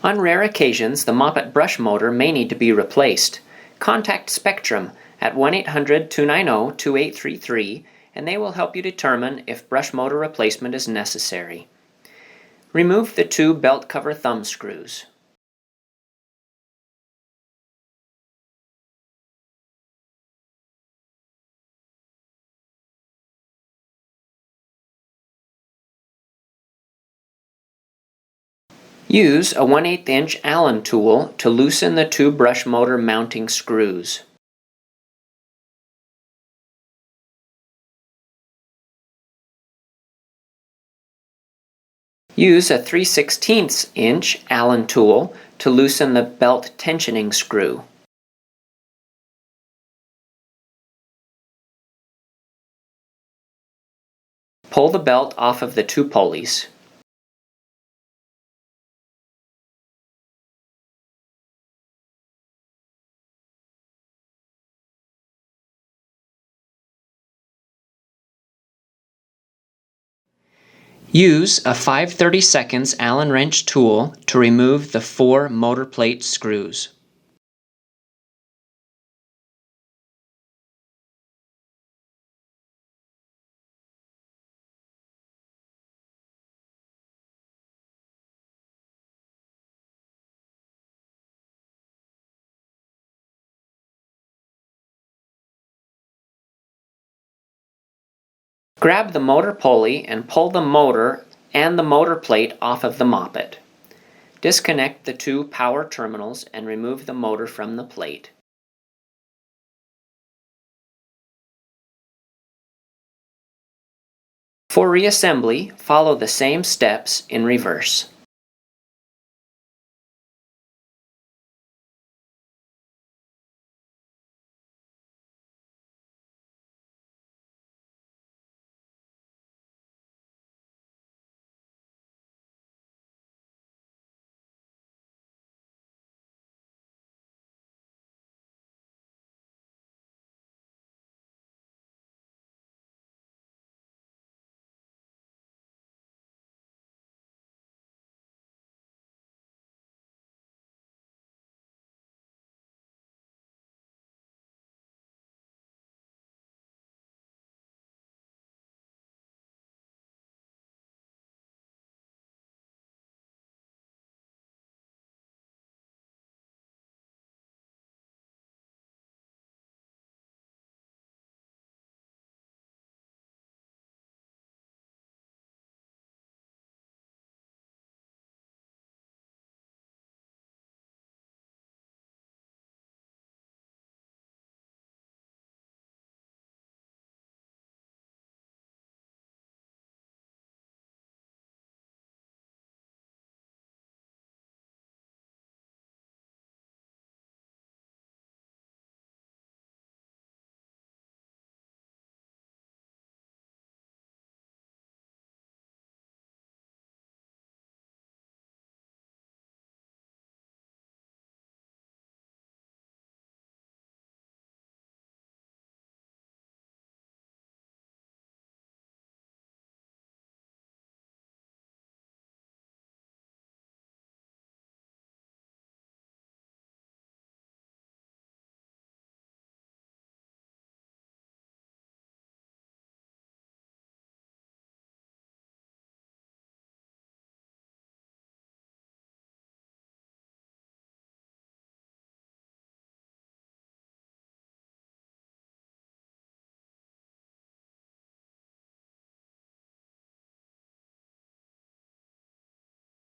On rare occasions, the Mopit brush motor may need to be replaced. Contact Spectrum at 1-800-290-2833 and they will help you determine if brush motor replacement is necessary. Remove the two belt cover thumb screws. Use a 1/8 inch Allen tool to loosen the two brush motor mounting screws. Use a 3/16 inch Allen tool to loosen the belt tensioning screw. Pull the belt off of the two pulleys. Use a 5/32 Allen wrench tool to remove the 4 motor plate screws. Grab the motor pulley and pull the motor and the motor plate off of the Mopit. Disconnect the two power terminals and remove the motor from the plate. For reassembly, follow the same steps in reverse.